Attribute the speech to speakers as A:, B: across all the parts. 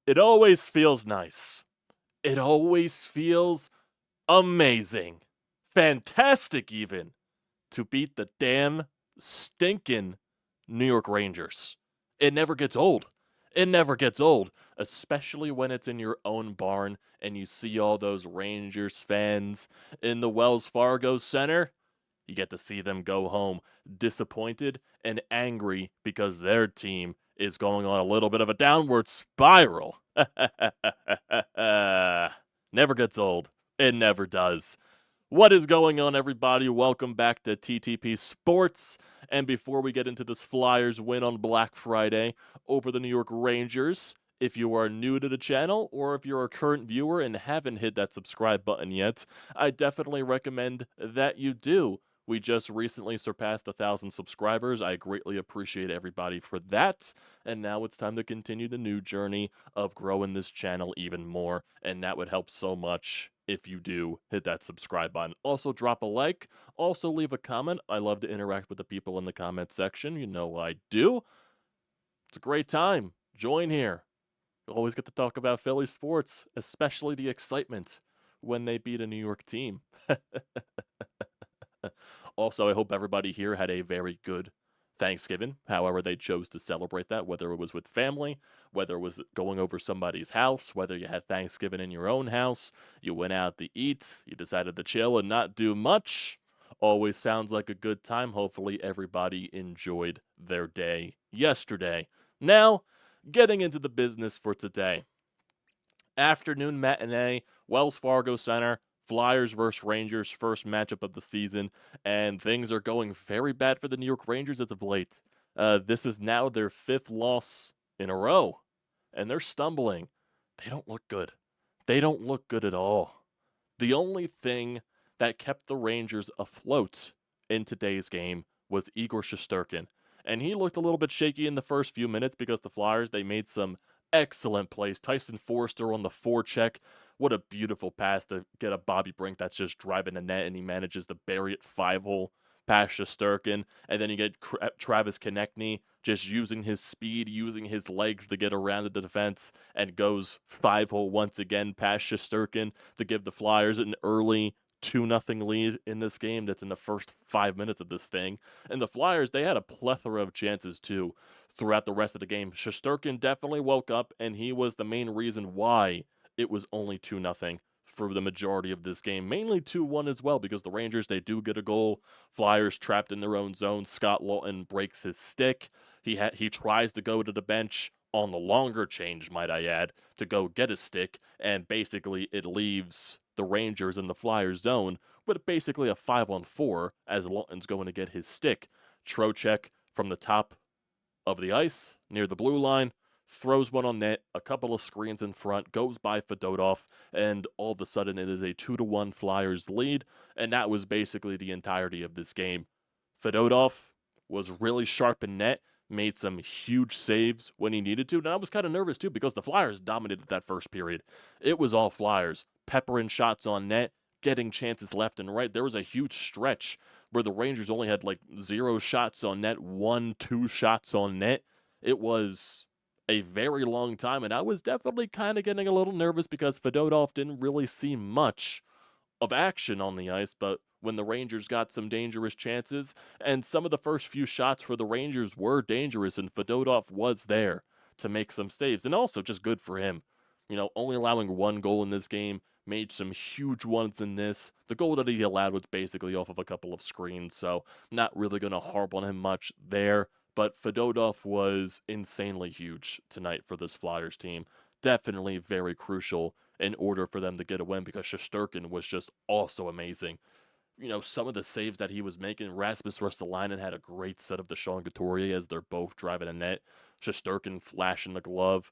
A: It always feels nice. It always feels amazing. Fantastic, even, to beat the damn stinkin' New York Rangers. It never gets old. It never gets old, especially when it's in your own barn and you see all those Rangers fans in the Wells Fargo Center. You get to see them go home disappointed and angry because their team is going on a little bit of a downward spiral. Never gets old. It never does. What is going on, everybody? Welcome back to TTP Sports. And before we get into this Flyers win on Black Friday over the New York Rangers, if you are new to the channel or if you're a current viewer and haven't hit that subscribe button yet, I definitely recommend that you do. We just recently surpassed 1,000 subscribers. I greatly appreciate everybody for that. And now it's time to continue the new journey of growing this channel even more. And that would help so much if you do hit that subscribe button. Also, drop a like. Also, leave a comment. I love to interact with the people in the comment section. You know I do. It's a great time. Join here. You always get to talk about Philly sports, especially the excitement when they beat a New York team. Also, I hope everybody here had a very good Thanksgiving, however they chose to celebrate that, whether it was with family, whether it was going over somebody's house, whether you had Thanksgiving in your own house, you went out to eat, you decided to chill and not do much. Always sounds like a good time. Hopefully everybody enjoyed their day yesterday. Now, getting into the business for today. Afternoon matinee, Wells Fargo Center, Flyers versus Rangers, first matchup of the season, and things are going very bad for the New York Rangers as of late. This is now their 5th loss in a row, and they're stumbling. They don't look good. They don't look good at all. The only thing that kept the Rangers afloat in today's game was Igor Shesterkin, and he looked a little bit shaky in the first few minutes because the Flyers, they made some excellent plays. Tyson Forster on the forecheck. What a beautiful pass to get a Bobby Brink that's just driving the net, and he manages to bury it 5-hole past Shesterkin. And then you get Travis Konecny just using his speed, using his legs to get around the defense, and goes 5-hole once again past Shesterkin to give the Flyers an early 2-0 lead in this game that's in the first 5 minutes of this thing. And the Flyers, they had a plethora of chances too throughout the rest of the game. Shesterkin definitely woke up, and he was the main reason why it was only 2-0 for the majority of this game. Mainly 2-1 as well, because the Rangers, they do get a goal. Flyers trapped in their own zone. Scott Laughton breaks his stick. He tries to go to the bench on the longer change, might I add, to go get his stick, and basically it leaves the Rangers in the Flyers zone with basically a 5-on-4 as Laughton's going to get his stick. Trocheck from the top of the ice near the blue line, throws one on net, a couple of screens in front, goes by Fedotov, and all of a sudden it is a 2-1 Flyers lead, and that was basically the entirety of this game. Fedotov was really sharp in net, made some huge saves when he needed to, and I was kind of nervous too because the Flyers dominated that first period. It was all Flyers, peppering shots on net, getting chances left and right. There was a huge stretch where the Rangers only had like 0 shots on net, 1-2 shots on net. It was a very long time, and I was definitely kind of getting a little nervous because Fedotov didn't really see much of action on the ice, but when the Rangers got some dangerous chances, and some of the first few shots for the Rangers were dangerous, and Fedotov was there to make some saves, and also just good for him. You know, only allowing 1 goal in this game, made some huge ones in this. The goal that he allowed was basically off of a couple of screens, so not really going to harp on him much there. But Fedotov was insanely huge tonight for this Flyers team. Definitely very crucial in order for them to get a win because Shesterkin was just also amazing. You know, some of the saves that he was making, Rasmus Ristolainen had a great set of the Sean Couturier as they're both driving a net. Shesterkin flashing the glove.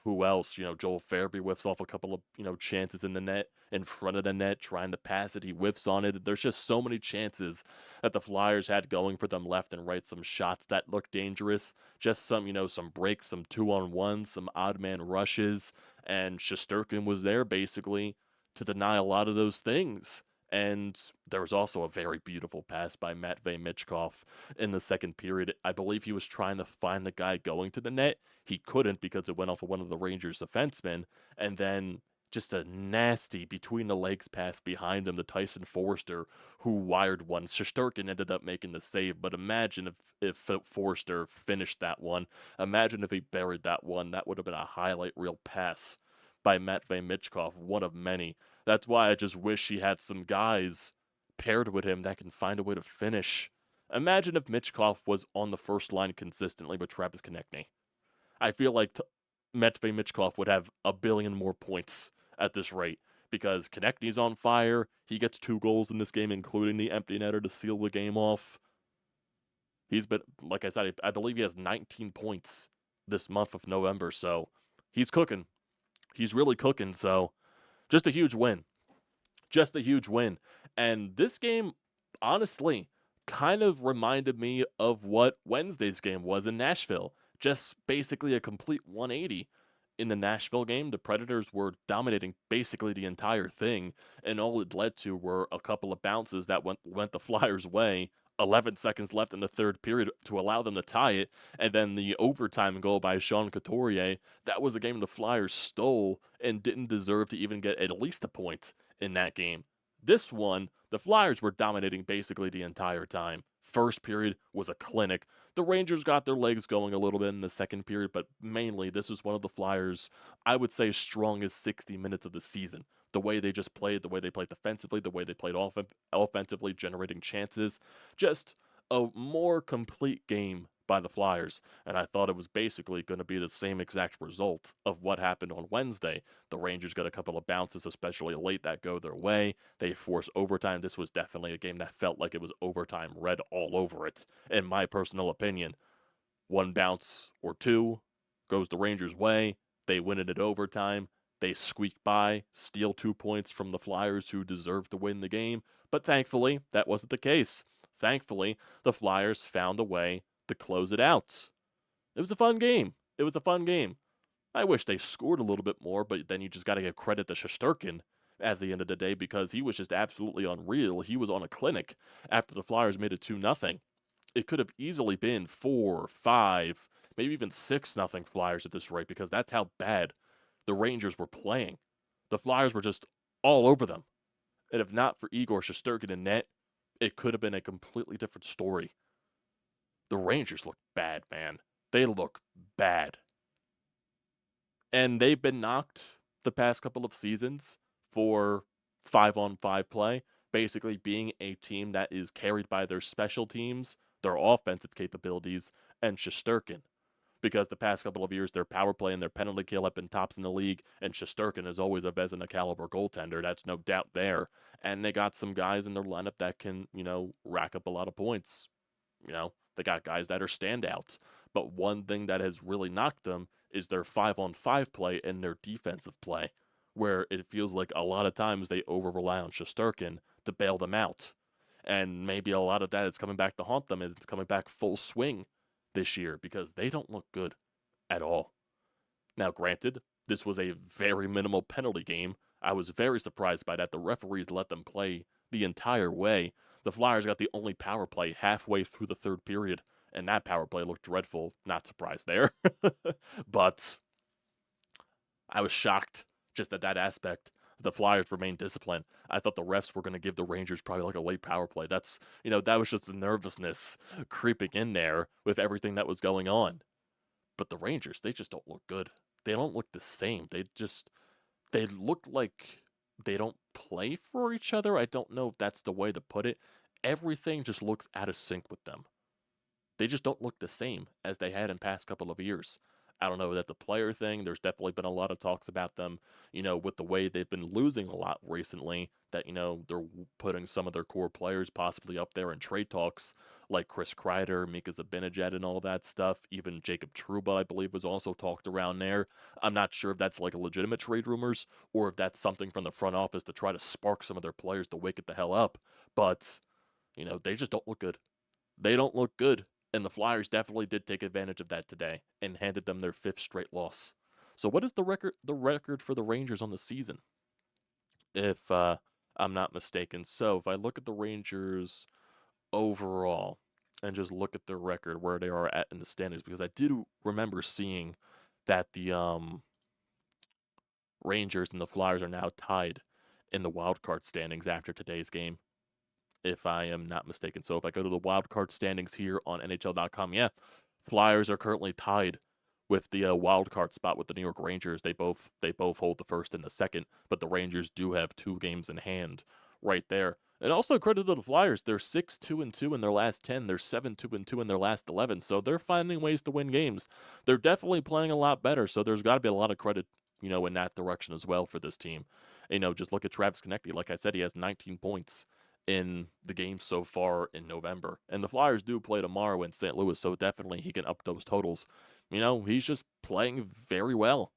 A: Who else? You know, Joel Farabee whiffs off a couple of, chances in the net, in front of the net, trying to pass it. He whiffs on it. There's just so many chances that the Flyers had going for them left and right. Some shots that looked dangerous. Just some, some breaks, some 2-on-1s, some odd man rushes. And Shesterkin was there basically to deny a lot of those things. And there was also a very beautiful pass by Matvey Michkov in the second period. I believe he was trying to find the guy going to the net. He couldn't because it went off of one of the Rangers' defensemen. And then just a nasty between the legs pass behind him to Tyson Forster, who wired one. Shesterkin ended up making the save, but imagine if Forster finished that one. Imagine if he buried that one. That would have been a highlight reel pass by Matvey Michkov, one of many. That's why I just wish he had some guys paired with him that can find a way to finish. Imagine if Michkov was on the first line consistently with Travis Konechny. I feel like Matvey Michkov would have a billion more points at this rate because Konechny's on fire. He gets 2 goals in this game, including the empty netter to seal the game off. He's been, like I said, I believe he has 19 points this month of November, so he's cooking. He's really cooking, so just a huge win. Just a huge win. And this game, honestly, kind of reminded me of what Wednesday's game was in Nashville. Just basically a complete 180. In the Nashville game, the Predators were dominating basically the entire thing, and all it led to were a couple of bounces that went the Flyers' way. 11 seconds left in the third period to allow them to tie it, and then the overtime goal by Sean Couturier. That was a game the Flyers stole and didn't deserve to even get at least a point in that game. This one, the Flyers were dominating basically the entire time. First period was a clinic. The Rangers got their legs going a little bit in the second period, but mainly this is one of the Flyers, I would say, strongest 60 minutes of the season. The way they just played, the way they played defensively, the way they played offensively, generating chances. Just a more complete game by the Flyers. And I thought it was basically going to be the same exact result of what happened on Wednesday. The Rangers got a couple of bounces, especially late, that go their way. They force overtime. This was definitely a game that felt like it was overtime red all over it, in my personal opinion. One bounce or two goes the Rangers' way. They win it at overtime. They squeak by, steal 2 points from the Flyers, who deserve to win the game. But thankfully, that wasn't the case. Thankfully, the Flyers found a way to close it out. It was a fun game. It was a fun game. I wish they scored a little bit more, but then you just got to give credit to Shesterkin at the end of the day because he was just absolutely unreal. He was on a clinic after the Flyers made it 2-0. It could have easily been 4, 5, maybe even 6-0 Flyers at this rate because that's how bad the Rangers were playing. The Flyers were just all over them. And if not for Igor Shesterkin in net, it could have been a completely different story. The Rangers look bad, man. They look bad. And they've been knocked the past couple of seasons for 5-on-5 play, basically being a team that is carried by their special teams, their offensive capabilities, and Shesterkin. Because the past couple of years, their power play and their penalty kill have been tops in the league, and Shesterkin is always a Vezina caliber goaltender. That's no doubt there. And they got some guys in their lineup that can, rack up a lot of points. They got guys that are standouts. But one thing that has really knocked them is their 5-on-5 play and their defensive play, where it feels like a lot of times they over rely on Shesterkin to bail them out. And maybe a lot of that is coming back to haunt them, and it's coming back full swing this year because they don't look good at all. Now, granted, this was a very minimal penalty game. I was very surprised by that. The referees let them play the entire way. The Flyers got the only power play halfway through the third period, and that power play looked dreadful. Not surprised there. But I was shocked just at that aspect. The Flyers remained disciplined. I thought the refs were going to give the Rangers probably like a late power play. That was just the nervousness creeping in there with everything that was going on. But the Rangers, they just don't look good. They don't look the same. They look like they don't play for each other. I don't know if that's the way to put it. Everything just looks out of sync with them. They just don't look the same as they had in past couple of years. I don't know, that the player thing, there's definitely been a lot of talks about them, with the way they've been losing a lot recently, that, they're putting some of their core players possibly up there in trade talks, like Chris Kreider, Mika Zibanejad, and all that stuff. Even Jacob Trouba, I believe, was also talked around there. I'm not sure if that's like a legitimate trade rumors, or if that's something from the front office to try to spark some of their players to wake it the hell up. But, they just don't look good. They don't look good. And the Flyers definitely did take advantage of that today and handed them their 5th straight loss. So what is the record for the Rangers on the season? If I'm not mistaken. So if I look at the Rangers overall and just look at their record where they are at in the standings, because I do remember seeing that the Rangers and the Flyers are now tied in the wild card standings after today's game, if I am not mistaken. So if I go to the wild card standings here on NHL.com, yeah, Flyers are currently tied with the wild card spot with the New York Rangers. They both hold the first and the second, but the Rangers do have 2 games in hand right there. And also credit to the Flyers, they're 6-2-2 in their last 10. They're 7-2-2 in their last 11. So they're finding ways to win games. They're definitely playing a lot better. So there's got to be a lot of credit, in that direction as well for this team. Just look at Travis Konecny. Like I said, he has 19 points in the game so far in November. And the Flyers do play tomorrow in St. Louis, so definitely he can up those totals. He's just playing very well.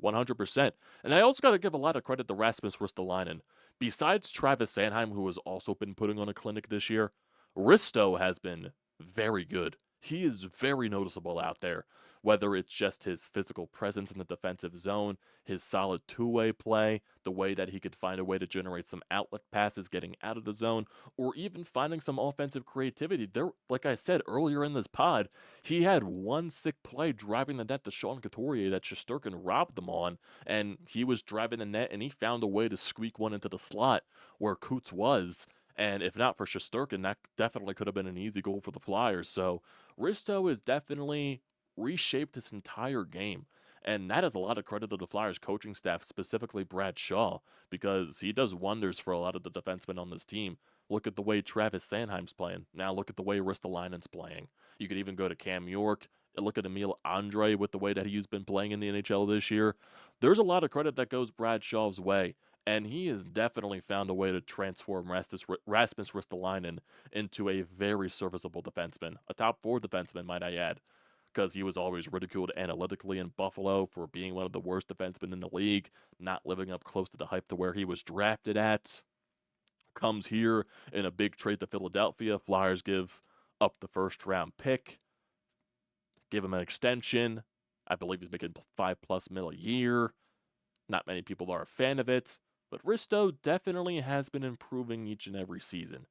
A: 100%. And I also got to give a lot of credit to Rasmus Ristolainen. Besides Travis Sanheim, who has also been putting on a clinic this year, Risto has been very good. He is very noticeable out there, whether it's just his physical presence in the defensive zone, his solid two-way play, the way that he could find a way to generate some outlet passes getting out of the zone, or even finding some offensive creativity. There, like I said earlier in this pod, he had one sick play driving the net to Sean Couturier that Shesterkin robbed them on, and he was driving the net, and he found a way to squeak one into the slot where Coots was. And if not for Shesterkin, that definitely could have been an easy goal for the Flyers. So Risto has definitely reshaped his entire game. And that is a lot of credit to the Flyers coaching staff, specifically Brad Shaw, because he does wonders for a lot of the defensemen on this team. Look at the way Travis Sanheim's playing. Now look at the way Ristolainen's playing. You could even go to Cam York and look at Emil Andre with the way that he's been playing in the NHL this year. There's a lot of credit that goes Brad Shaw's way, and he has definitely found a way to transform Rasmus Ristolainen into a very serviceable defenseman, a top 4 defenseman, might I add, because he was always ridiculed analytically in Buffalo for being one of the worst defensemen in the league, not living up close to the hype to where he was drafted at. Comes here in a big trade to Philadelphia. Flyers give up the first round pick, give him an extension. I believe he's making $5+ million a year. Not many people are a fan of it, but Risto definitely has been improving each and every season.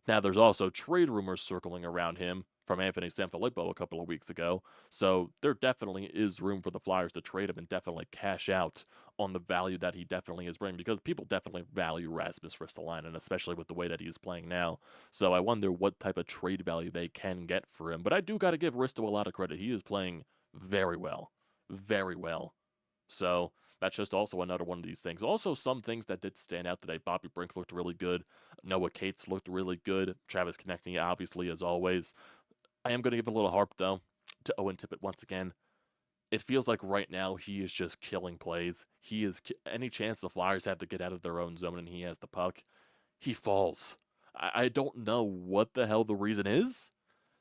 A: Now, there's also trade rumors circling around him from Anthony Sanfilippo a couple of weeks ago, so there definitely is room for the Flyers to trade him and definitely cash out on the value that he definitely is bringing, because people definitely value Rasmus Ristolainen, especially with the way that he's playing now. So I wonder what type of trade value they can get for him. But I do got to give Risto a lot of credit. He is playing very well. Very well. So that's just also another one of these things. Also, some things that did stand out today. Bobby Brink looked really good. Noah Cates looked really good. Travis Konecny, obviously, as always. I am going to give a little harp, though, to Owen Tippett once again. It feels like right now he is just killing plays. He is any chance the Flyers have to get out of their own zone and he has the puck, he falls. I don't know what the hell the reason is,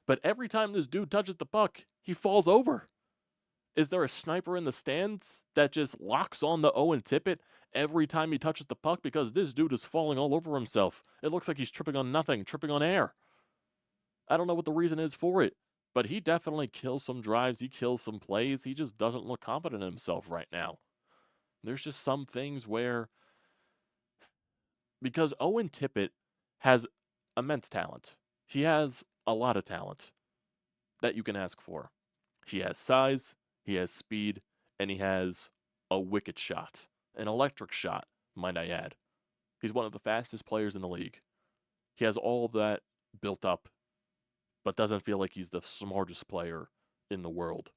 A: but every time this dude touches the puck, he falls over. Is there a sniper in the stands that just locks on the Owen Tippett every time he touches the puck? Because this dude is falling all over himself. It looks like he's tripping on nothing, tripping on air. I don't know what the reason is for it, but he definitely kills some drives. He kills some plays. He just doesn't look confident in himself right now. There's just some things where, because Owen Tippett has immense talent. He has a lot of talent that you can ask for. He has size, he has speed, and he has a wicked shot. An electric shot, might I add. He's one of the fastest players in the league. He has all that built up, but doesn't feel like he's the smartest player in the world.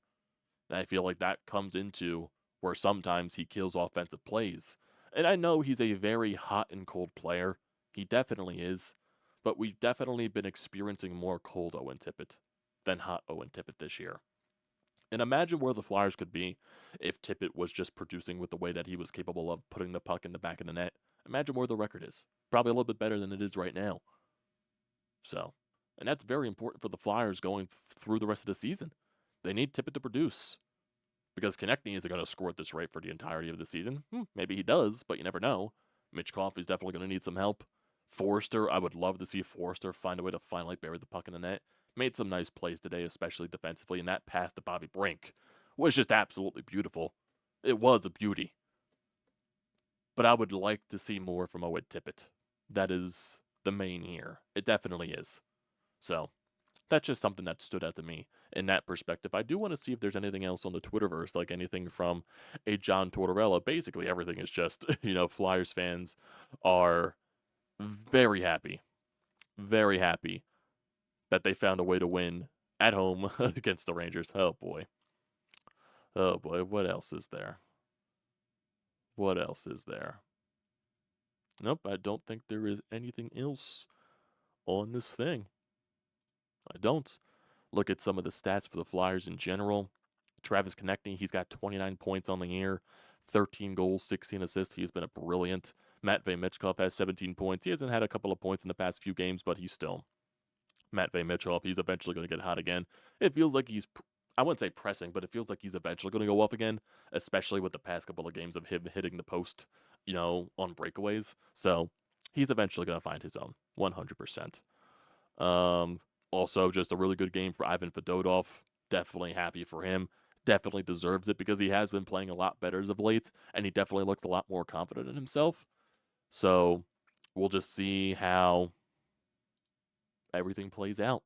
A: And I feel like that comes into where sometimes he kills offensive plays. And I know he's a very hot and cold player. He definitely is. But we've definitely been experiencing more cold Owen Tippett than hot Owen Tippett this year. And imagine where the Flyers could be if Tippett was just producing with the way that he was capable of putting the puck in the back of the net. Imagine where the record is. Probably a little bit better than it is right now. So, and that's very important for the Flyers going through the rest of the season. They need Tippett to produce. Because Konecny isn't going to score at this rate for the entirety of the season. Maybe he does, but you never know. Mitch Coffey's definitely going to need some help. Forrester, I would love to see Forrester find a way to finally bury the puck in the net. Made some nice plays today, especially defensively, and that pass to Bobby Brink was just absolutely beautiful. It was a beauty. but I would like to see more from Owen Tippett. That is the main here. It definitely is. So that's just something that stood out to me in that perspective. I do want to see if there's anything else on the Twitterverse, like anything from a John Tortorella. Basically, everything is just, Flyers fans are very happy that they found a way to win at home against the Rangers. Oh boy. Oh boy. What else is there? What else is there? Nope, I don't think there is anything else on this thing. I don't. Look at some of the stats for the Flyers in general. Travis Konecny, he's got 29 points on the year, 13 goals, 16 assists. He's been a brilliant. Matvey Michkov has 17 points. He hasn't had a couple of points in the past few games, but he's still Matvey Michkov. He's eventually going to get hot again. It feels like I wouldn't say pressing, but it feels like he's eventually going to go up again, especially with the past couple of games of him hitting the post, on breakaways. So he's eventually going to find his own, 100%. Also, just a really good game for Ivan Fedotov. Definitely happy for him. Definitely deserves it because he has been playing a lot better as of late, and he definitely looks a lot more confident in himself. So we'll just see how everything plays out.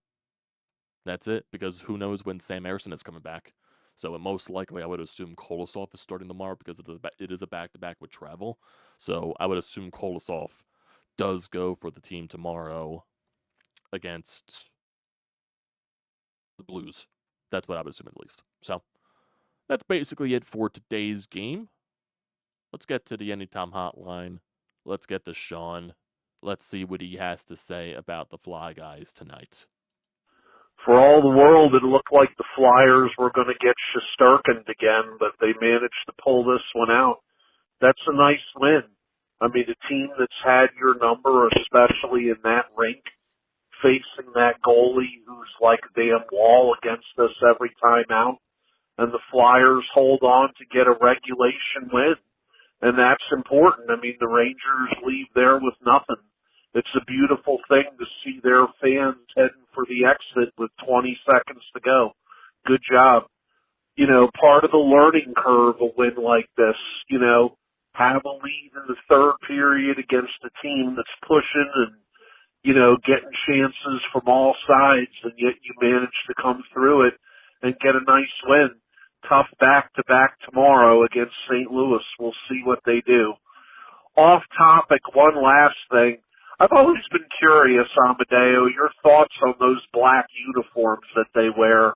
A: That's it, because who knows when Sam Ersson is coming back. So most likely, I would assume Kolosov is starting tomorrow because it is a back-to-back with travel. So I would assume Kolosov does go for the team tomorrow against the Blues. That's what I would assume at least. So that's basically it for today's game. Let's get to the Anytime Hotline. Let's get to Sean. Let's see what he has to say about the Fly Guys tonight.
B: For all the world, it looked like the Flyers were going to get Shesterkin again, but they managed to pull this one out. That's a nice win. I mean, a team that's had your number, especially in that rink, facing that goalie who's like a damn wall against us every time out, and the Flyers hold on to get a regulation win. And that's important. I mean, the Rangers leave there with nothing. It's a beautiful thing to see their fans heading for the exit with 20 seconds to go. Good job. Part of the learning curve, a win like this, have a lead in the third period against a team that's pushing and, getting chances from all sides, and yet you manage to come through it and get a nice win. Tough back-to-back tomorrow against St. Louis. We'll see what they do. Off topic, one last thing. I've always been curious, Amadeo, your thoughts on those black uniforms that they wear.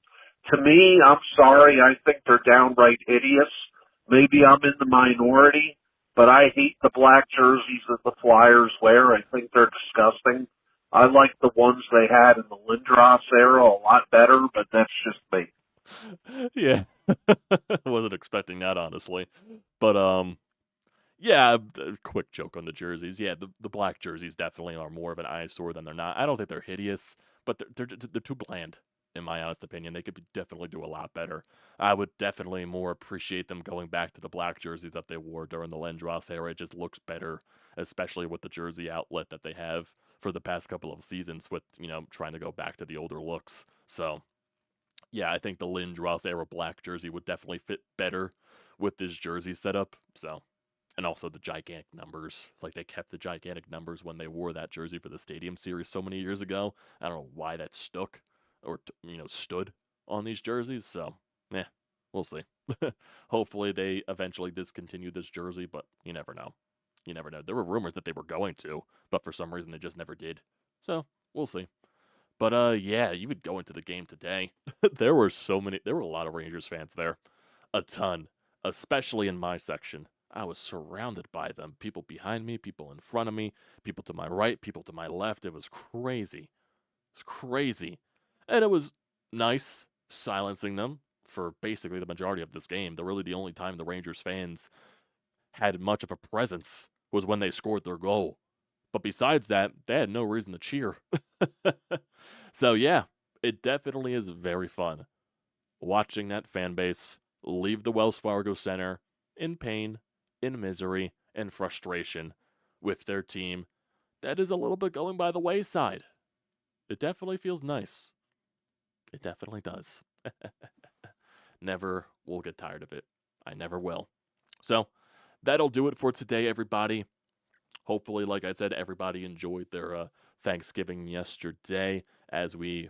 B: To me, I'm sorry, I think they're downright hideous. Maybe I'm in the minority, but I hate the black jerseys that the Flyers wear. I think they're disgusting. I like the ones they had in the Lindros era a lot better, but that's just me.
A: Yeah. Wasn't expecting that, honestly. But, yeah, quick joke on the jerseys. Yeah, the black jerseys definitely are more of an eyesore than they're not. I don't think they're hideous, but they're too bland, in my honest opinion. They could definitely do a lot better. I would definitely more appreciate them going back to the black jerseys that they wore during the Lindros era. It just looks better, especially with the jersey outlet that they have for the past couple of seasons with, trying to go back to the older looks. So, yeah, I think the Lindros era black jersey would definitely fit better with this jersey setup. So, and also the gigantic numbers. Like, they kept the gigantic numbers when they wore that jersey for the Stadium Series so many years ago. I don't know why that stuck or, stood on these jerseys. So, we'll see. Hopefully they eventually discontinue this jersey, but you never know. You never know. There were rumors that they were going to, but for some reason they just never did. So, we'll see. But, yeah, you would go into the game today. There were a lot of Rangers fans there. A ton. Especially in my section. I was surrounded by them. People behind me, people in front of me, people to my right, people to my left. It was crazy. It was crazy. And it was nice silencing them for basically the majority of this game. Really the only time the Rangers fans had much of a presence was when they scored their goal. But besides that, they had no reason to cheer. So, yeah, it definitely is very fun watching that fan base leave the Wells Fargo Center in pain, in misery, and frustration with their team that is a little bit going by the wayside. It definitely feels nice. It definitely does. Never will get tired of it. I never will. So, that'll do it for today, everybody. Hopefully, like I said, everybody enjoyed their Thanksgiving yesterday as we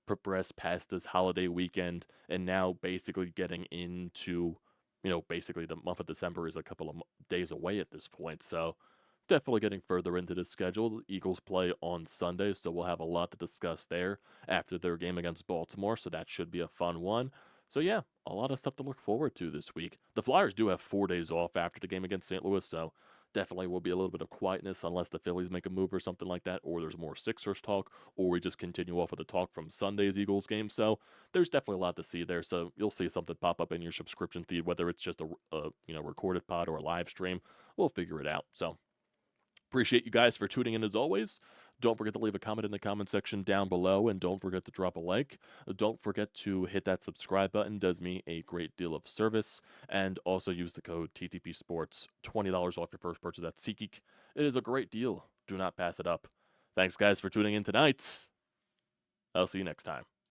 A: progress past this holiday weekend and now basically getting into, basically the month of December is a couple of days away at this point. So definitely getting further into the schedule. The Eagles play on Sunday, so we'll have a lot to discuss there after their game against Baltimore. So that should be a fun one. So yeah, a lot of stuff to look forward to this week. The Flyers do have 4 days off after the game against St. Louis, so definitely will be a little bit of quietness unless the Phillies make a move or something like that, or there's more Sixers talk, or we just continue off with the talk from Sunday's Eagles game. So there's definitely a lot to see there. So you'll see something pop up in your subscription feed, whether it's just a recorded pod or a live stream. We'll figure it out. So appreciate you guys for tuning in as always. Don't forget to leave a comment in the comment section down below, and don't forget to drop a like. Don't forget to hit that subscribe button, does me a great deal of service. And also use the code TTPSPORTS, $20 off your first purchase at SEATGEEK. It is a great deal. Do not pass it up. Thanks, guys, for tuning in tonight. I'll see you next time.